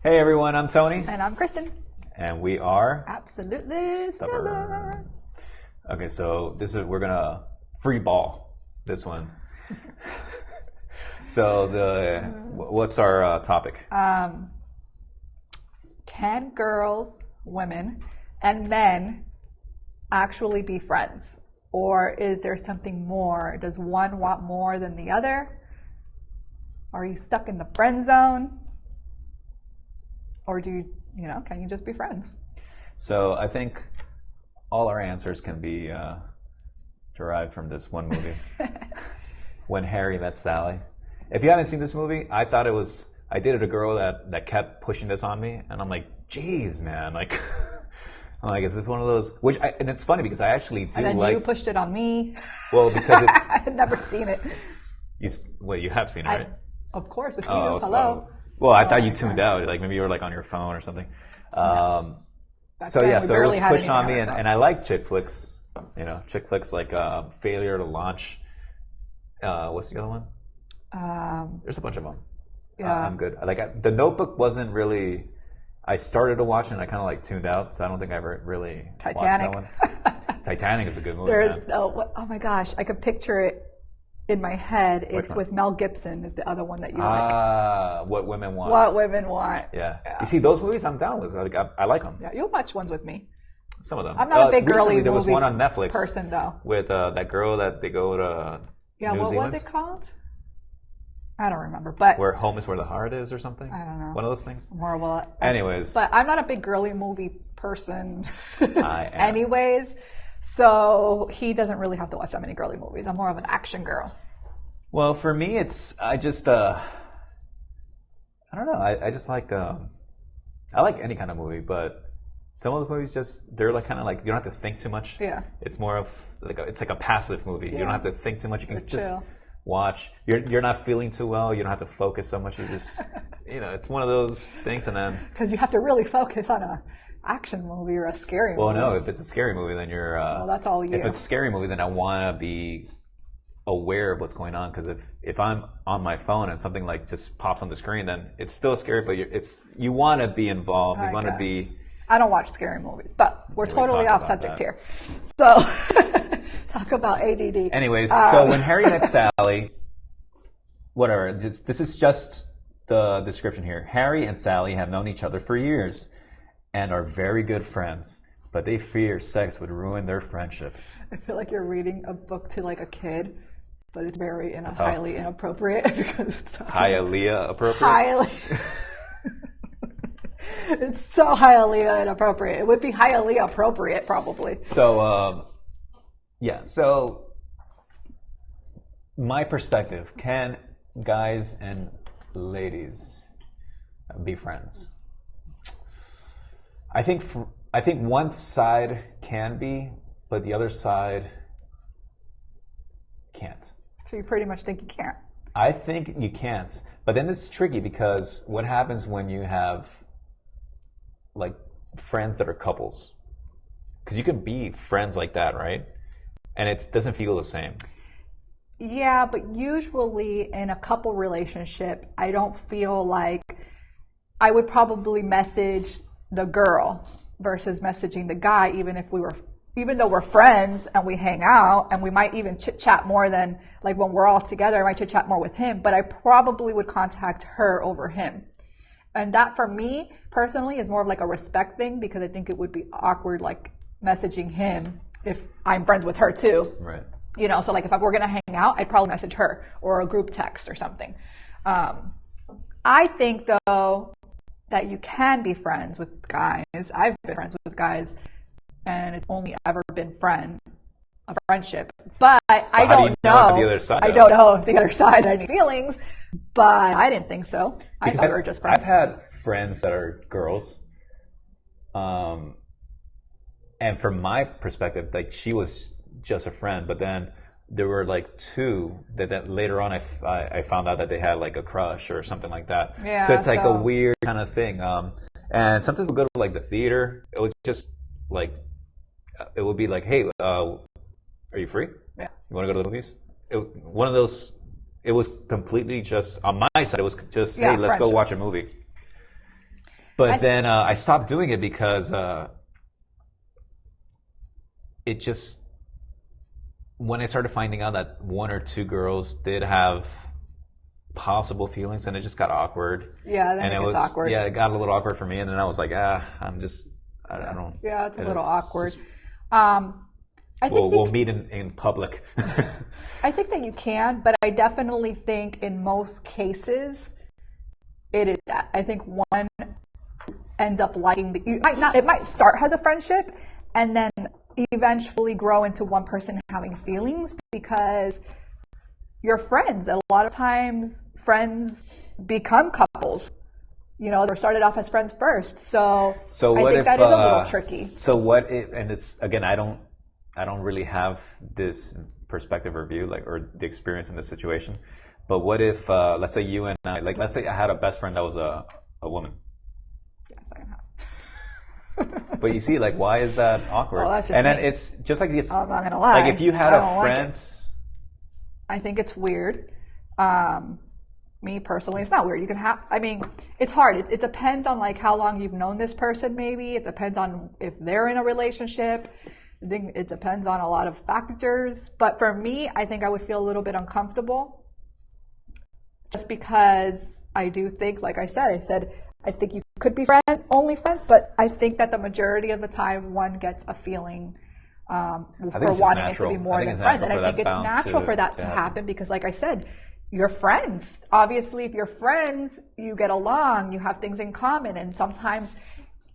Hey everyone, I'm Tony. And I'm Kristen. And we are Absolutely Stubborn. Okay, so we're gonna free ball this one. So what's our topic? Can girls, women, and men actually be friends? Or is there something more? Does one want more than the other? Are you stuck in the friend zone? Or can you just be friends? So I think all our answers can be derived from this one movie, When Harry Met Sally. If you haven't seen this movie, I dated a girl that kept pushing this on me, and I'm like, geez, man, like, I'm like, is this one of those? And it's funny because I actually do. And then you pushed it on me. Well, because it's. I had never seen it. You have seen it, right? Of course, with you. Oh, Hello. Well, I thought you tuned out. Like maybe you were like on your phone or something. No. So it was pushed on me, and I like chick flicks. Chick flicks like Failure to Launch. What's the other one? There's a bunch of them. Yeah. I'm good. The Notebook wasn't really. I started to watch it and I kind of like tuned out, so I don't think I ever really Titanic. watched that one. Titanic is a good movie. Oh my gosh, I could picture it in my head. It's with Mel Gibson is the other one that you like. What Women Want. What Women Want. Yeah. You see, those movies I'm down with. I like them. Yeah, you'll watch ones with me. Some of them. I'm not a big girly there was movie one on Netflix person though. with that girl that they go to New Zealand. What was it called? I don't remember, but where home is where the heart is, or something. I don't know. One of those things. Horrible. Anyways, but I'm not a big girly movie person. I am. Anyways, so he doesn't really have to watch that many girly movies. I'm more of an action girl. Well, for me, I don't know. I just like I like any kind of movie, but some of the movies they're like kind of like you don't have to think too much. Yeah. It's more of it's like a passive movie. Yeah. You don't have to think too much. You can just chill. Watch. You're not feeling too well. You don't have to focus so much. You just it's one of those things, and then because you have to really focus on a action movie or a scary movie. Well, no, if it's a scary movie, then you're. Well, that's all you. If it's a scary movie, then I want to be aware of what's going on, because if I'm on my phone and something like just pops on the screen, then it's still scary, but you want to be involved. You want to be. I don't watch scary movies, but we're totally off subject here. So talk about ADD. Anyways, so When Harry Met Sally, whatever. This is just the description here. Harry and Sally have known each other for years and are very good friends, but they fear sex would ruin their friendship. I feel like you're reading a book to like a kid, but it's very highly inappropriate because it's highly appropriate. Highly. It's so highly inappropriate. It would be highly appropriate, probably. So, So, my perspective: can guys and ladies be friends? I think one side can be, but the other side can't. So you pretty much think you can't? I think you can't. But then it's tricky, because what happens when you have like friends that are couples? Because you can be friends like that, right? And it doesn't feel the same. Yeah, but usually in a couple relationship, I don't feel like I would probably message the girl versus messaging the guy, even though we're friends and we hang out and we might even chit chat more than like when we're all together. I might chit chat more with him, but I probably would contact her over him. And that for me personally is more of like a respect thing, because I think it would be awkward like messaging him if I'm friends with her too. Right. So like if we're going to hang out, I'd probably message her or a group text or something. I think though that you can be friends with guys. I've been friends with guys and it's only ever been a friendship. But I don't know. The other side, I don't know if the other side had any feelings, but I didn't think so. I thought we were just friends. I've had friends that are girls. And from my perspective, like she was just a friend, but then there were like two that later on I found out that they had like a crush or something like that. Yeah, so it's like a weird kind of thing. And sometimes we'll go to like the theater. It would just like, it would be like, hey, are you free? Yeah. You want to go to the movies? One of those, it was completely just, on my side, it was just, hey, let's go watch a movie. But then I stopped doing it because it just, when I started finding out that one or two girls did have possible feelings, and it just got awkward. Yeah, then and it was gets awkward. Yeah, it got a little awkward for me, and then I was like, I don't. Yeah, it's a little awkward. Just, I think we'll meet in public. I think that you can, but I definitely think in most cases it is that. I think one ends up liking it might start as a friendship and then eventually grow into one person having feelings because you're friends. A lot of times friends become couples. They started off as friends first. So I think that is a little tricky. So what if, and it's, again, I don't really have this perspective or view, or the experience in this situation. But what if, let's say you and I, let's say I had a best friend that was a woman. Yes, I have. But you see, why is that awkward? Well, that's just and then me. it's just like it's. I'm not gonna lie. If you had a friend. I think it's weird. Me personally, it's not weird. You can have. I mean, it's hard. It depends on how long you've known this person. Maybe it depends on if they're in a relationship. I think it depends on a lot of factors. But for me, I think I would feel a little bit uncomfortable, just because I do think, like I said, I think you could be only friends, but I think that the majority of the time one gets a feeling for wanting it to be more than friends. And I think it's natural for that to happen because, like I said, you're friends. Obviously, if you're friends, you get along, you have things in common, and sometimes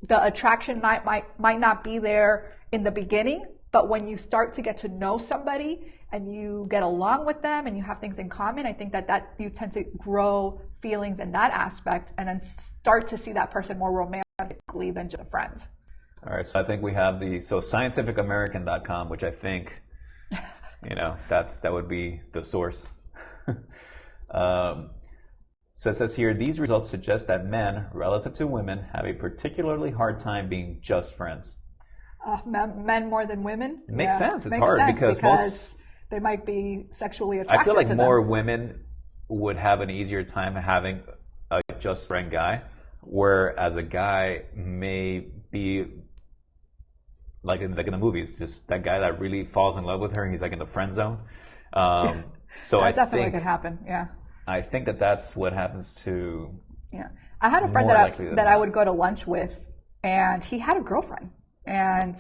the attraction might not be there in the beginning, but when you start to get to know somebody and you get along with them and you have things in common, I think that you tend to grow feelings in that aspect and then start to see that person more romantically than just a friend. All right, so I think we have scientificamerican.com, which I think, that would be the source. So it says here, these results suggest that men, relative to women, have a particularly hard time being just friends. Men more than women? It makes sense. It's hard because most... They might be sexually attracted I feel like to more them. women would have an easier time having a just friend guy, whereas a guy may be like in the movies, just that guy that really falls in love with her and he's in the friend zone. So that definitely could happen. Yeah. I think that's what happens to. Yeah, I had a friend that I would go to lunch with, and he had a girlfriend, and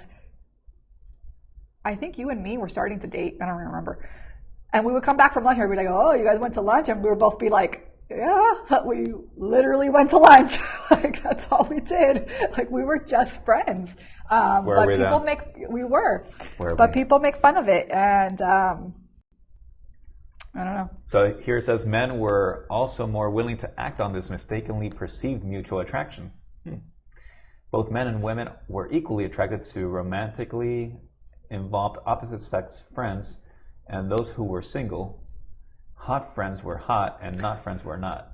I think you and me were starting to date. I don't remember. And we would come back from lunch and we'd be like, "Oh, you guys went to lunch?" And we would both be like, "Yeah, we literally went to lunch. That's all we did. We were just friends." But people make fun of it, and I don't know. So here it says men were also more willing to act on this mistakenly perceived mutual attraction. Both men and women were equally attracted to romantically involved opposite sex friends, and those who were single, hot friends were hot and not friends were not,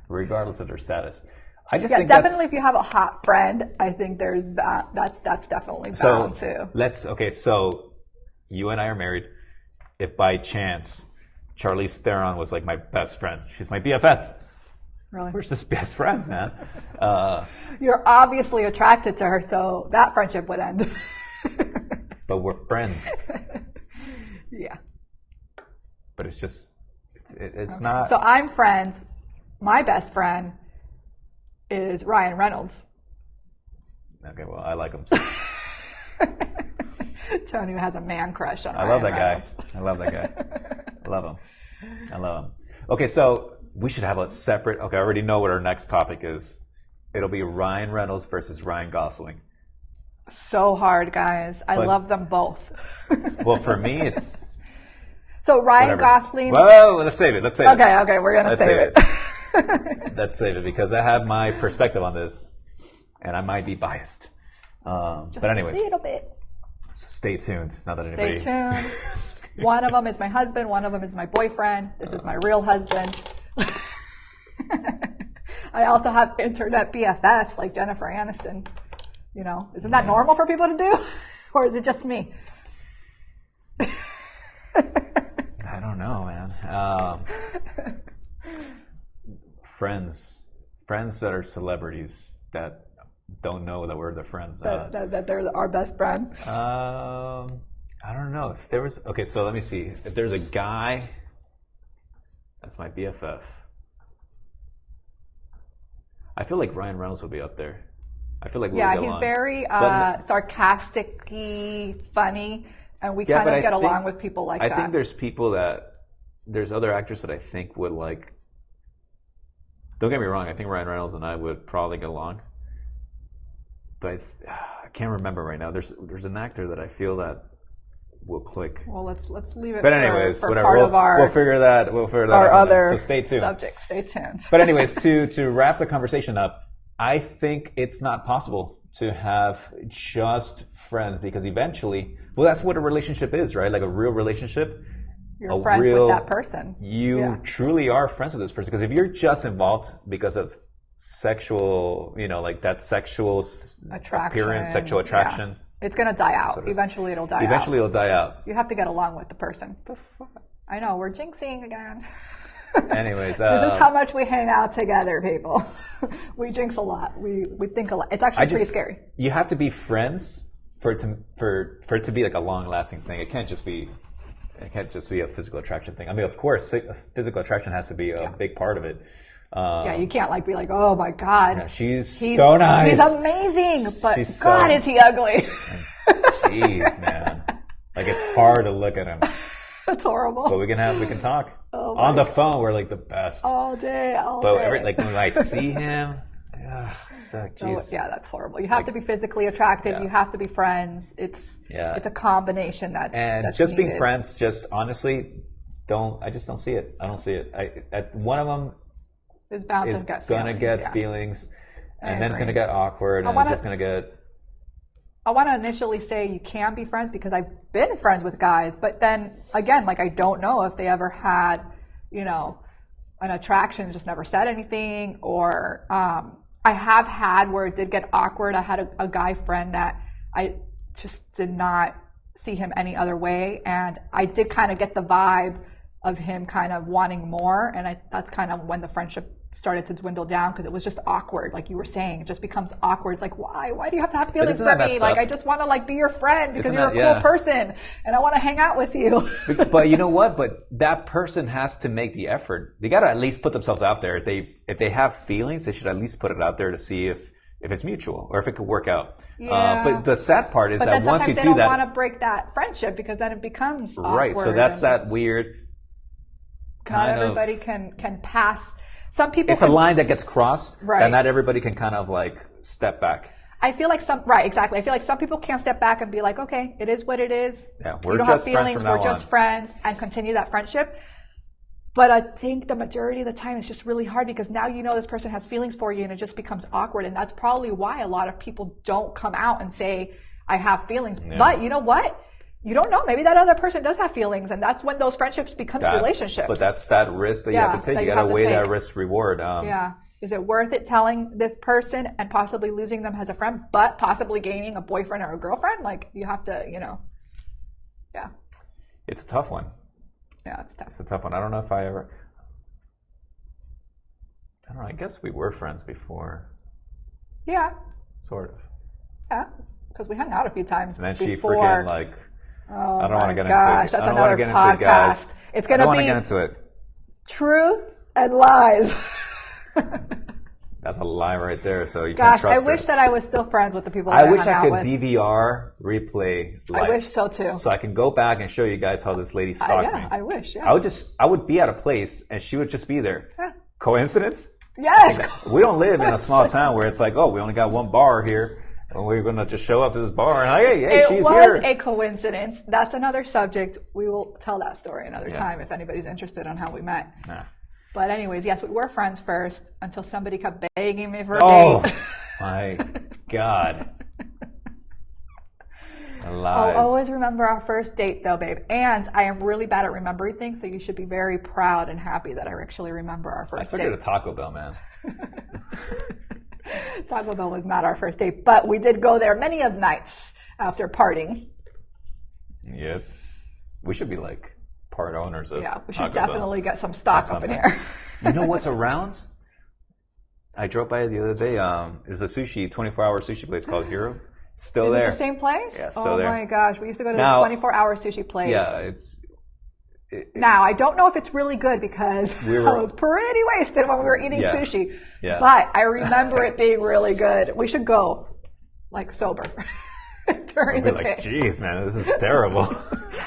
regardless of their status. I just think definitely if you have a hot friend, I think that's definitely bound too. So you and I are married. If by chance Charlize Theron was my best friend, she's my BFF. Really? We're just best friends, man. You're obviously attracted to her, so that friendship would end. But we're friends. Yeah. But it's just, it's not. So I'm friends. My best friend is Ryan Reynolds. Okay, well, I like him too. Tony has a man crush on Ryan Reynolds. I love that guy. I love him. Okay, so we should have a separate... Okay, I already know what our next topic is. It'll be Ryan Reynolds versus Ryan Gosling. So hard, guys. I love them both. Well, for me, it's... So Ryan Gosling... Whoa, let's save it. Okay, we're going to save it. Let's save it because I have my perspective on this, and I might be biased. But anyways... a little bit. So stay tuned. Not that anybody... Stay tuned. One of them is my husband. One of them is my boyfriend. This is my real husband. I also have internet BFFs like Jennifer Aniston. Isn't that normal for people to do? Or is it just me? I don't know, man. Friends Friends that are celebrities that don't know that we're their friends. That they're our best friend. I don't know if there was. Okay, so let me see. If there's a guy that's my BFF, I feel like Ryan Reynolds will be up there. I feel like we'll get he's along. very sarcastically funny, and we Yeah, kind but of I get think- along with people like I that. think there's other actors that I think would like. Don't get me wrong. I think Ryan Reynolds and I would probably get along, but I can't remember right now. There's an actor that I feel that will click. Well, let's leave it. But anyways, for whatever. part of our We'll figure that. We'll figure that our out. other So stay tuned. subject. Stay tuned. But anyways, to wrap the conversation up, I think it's not possible to have just friends because eventually, well, that's what a relationship is, right? Like a real relationship. You're friends with that person. You truly are friends with this person because if you're just involved because of sexual, like that sexual appearance, sexual attraction, it's going to die out. Eventually, it'll die out. Eventually, it'll die out. You have to get along with the person. I know, we're jinxing again. Anyways, this is how much we hang out together, people. We jinx a lot. We think a lot. It's actually pretty scary. You have to be friends for it to be like a long-lasting thing. It can't just be a physical attraction thing. I mean, of course, physical attraction has to be a big part of it. You can't be like, oh my God. Yeah, he's so nice. He's amazing, but She's God, is he ugly. Jeez, man. Like, it's hard to look at him. That's horrible. But we can talk. Oh on the phone, we're like the best. All day. But like when I see him, jeez. Yeah, that's horrible. You have to be physically attractive. Yeah. You have to be friends. It's a combination that's just needed. being friends. Just honestly, I just don't see it. I don't see it. One of them is bound is to get gonna feelings, get feelings, and then it's gonna get awkward, and it's just gonna get. I want to initially say you can be friends because I've been friends with guys, but then again, I don't know if they ever had, an attraction, just never said anything, or I have had where it did get awkward. I had a guy friend that I just did not see him any other way, and I did kind of get the vibe of him kind of wanting more, and that's kind of when the friendship started to dwindle down because it was just awkward, like you were saying. It just becomes awkward. It's like, why do you have to have feelings for me? I just want to be your friend because you're a cool person and I want to hang out with you. But you know what? But that person has to make the effort. They got to at least put themselves out there. If they have feelings, they should at least put it out there to see if it's mutual or if it could work out. Yeah. But the sad part is that once you do that, they don't want to break that friendship because then it becomes awkward. Right. So that's that weird. Not everybody can pass. Some people. It's a line that gets crossed, right, and not everybody can kind of step back. I feel like exactly. I feel like some people can't step back and be like, okay, it is what it is. Yeah, we don't have feelings. We're just friends, and continue that friendship. But I think the majority of the time it's just really hard because now this person has feelings for you, and it just becomes awkward. And that's probably why a lot of people don't come out and say, I have feelings. Yeah. But you know what? You don't know. Maybe that other person does have feelings, and that's when those friendships become relationships. But that's that risk that you have to take. You got to weigh that risk reward. Is it worth it telling this person and possibly losing them as a friend, but possibly gaining a boyfriend or a girlfriend? You have to, yeah. It's a tough one. Yeah, it's tough. It's a tough one. I don't know if I I guess we were friends before. Yeah. Sort of. Yeah, because we hung out a few times. And then before. she freaking Oh, I don't want to get into it. That's I don't another want to get podcast. into it, guys. It's going to be. I don't want to get into it. Truth and lies. That's a lie right there. So you can't trust I wish that I was still friends with the people that I wish hung I could out with. DVR replay life. I wish so too. So I can go back and show you guys how this lady stalked me. I wish. Yeah. I would be at a place and she would just be there. Yeah. Coincidence? Yes. We don't live in a small town where it's like, oh, we only got one bar here. And we're going to just show up to this bar and hey, she's here. It was a coincidence. That's another subject. We will tell that story another time if anybody's interested on how we met. Nah. But anyways, yes, we were friends first until somebody kept begging me for a date. My God. I'll always remember our first date though, babe. And I am really bad at remembering things, so you should be very proud and happy that I actually remember our first date. I took her to Taco Bell, man. Taco Bell was not our first date, but we did go there many of nights after partying. Yep. We should be part owners of we should Taco definitely Bell. Get some stock up in here. You know what's around? I drove by it the other day. There's a 24-hour sushi place called Hero. It's still Is there. it the same place? Yeah, still oh there. my gosh, we used to go to Now- this 24-hour sushi place. Yeah, Now, I don't know if it's really good because We were- I was pretty wasted when we were eating Yeah. sushi. Yeah. But I remember it being really good. We should go, like, sober during I'd the be like, day. geez, man, this is terrible.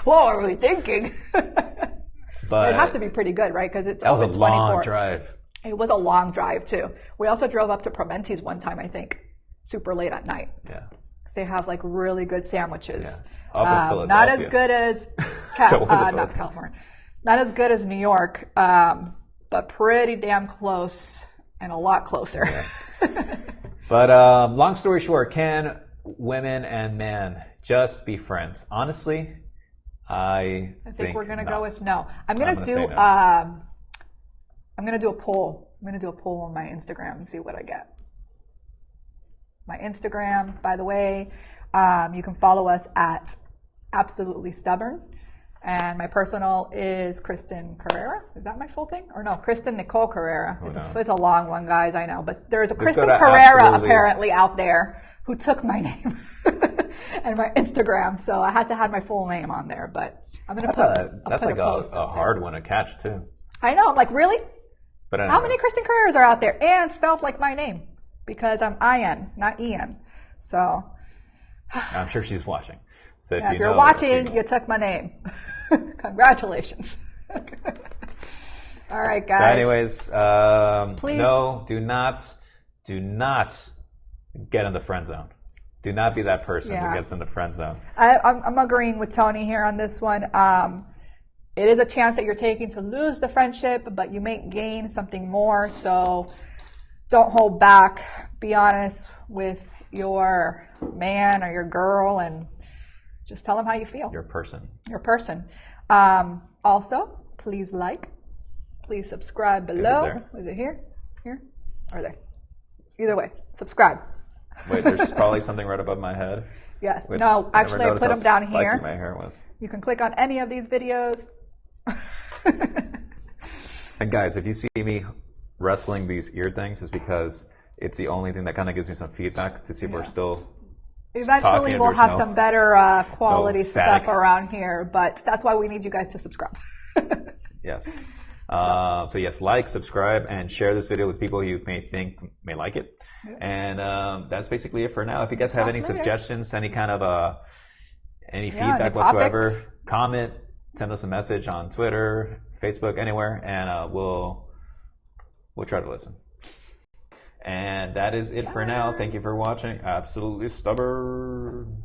What were we thinking? But It has to be pretty good, right? Because it's that was a open 24. long drive. It was a long drive, too. We also drove up to Promenti's one time, I think, super late at night. Yeah. 'Cause they have, like, really good sandwiches. Yeah. Up in Philadelphia. Not as good as The one with not those California. Not as good as New York, but pretty damn close and a lot closer. But long story short, can women and men just be friends? Honestly, I think we're gonna not. go with no. I'm gonna gonna do say no. I'm gonna do a poll. I'm gonna do a poll on my Instagram and see what I get. My Instagram, by the way, you can follow us at Absolutely Stubborn. And my personal is Kristen Carrera. Is that my full thing? Or no, Kristen Nicole Carrera. It's a long one, guys, I know. But there's a Kristen go to Carrera Absolutely. apparently out there who took my name and my Instagram. So I had to have my full name on there. But I'm going to That's like post a up hard one to catch too. there. I know. I'm like, really? But How many anyways, Kristen Carreras are out there? And spelled like my name. Because I'm Ian, not Ian. So I'm sure she's watching. So if if you you're know, watching, you took my name. Congratulations. All right, guys. So anyways, Please. no, do not get in the friend zone. Do not be that person Yeah. who gets in the friend zone. I'm agreeing with Tony here on this one. It is a chance that you're taking to lose the friendship, but you may gain something more. So don't hold back. Be honest with your man or your girl and just tell them how you feel. Your person. Your person. Also, please like. Please subscribe below. Is it here? Here? Or there? Either way, subscribe. Wait, there's probably something right above my head. Yes. which No, I never actually, I noticed put how them down spiky here. my hair was. You can click on any of these videos. And guys, if you see me wrestling these ear things, it's because it's the only thing that kind of gives me some feedback to see if we're still. Eventually, talking we'll and have there's some better quality no static. stuff around here, but that's why we need you guys to subscribe. Yes. So yes, like, subscribe, and share this video with people you may like it. And that's basically it for now. If you guys have any later. suggestions, any kind of any any feedback whatsoever, topics. comment, send us a message on Twitter, Facebook, anywhere, and we'll try to listen. And that is it for now. Thank you for watching. Absolutely Stubborn.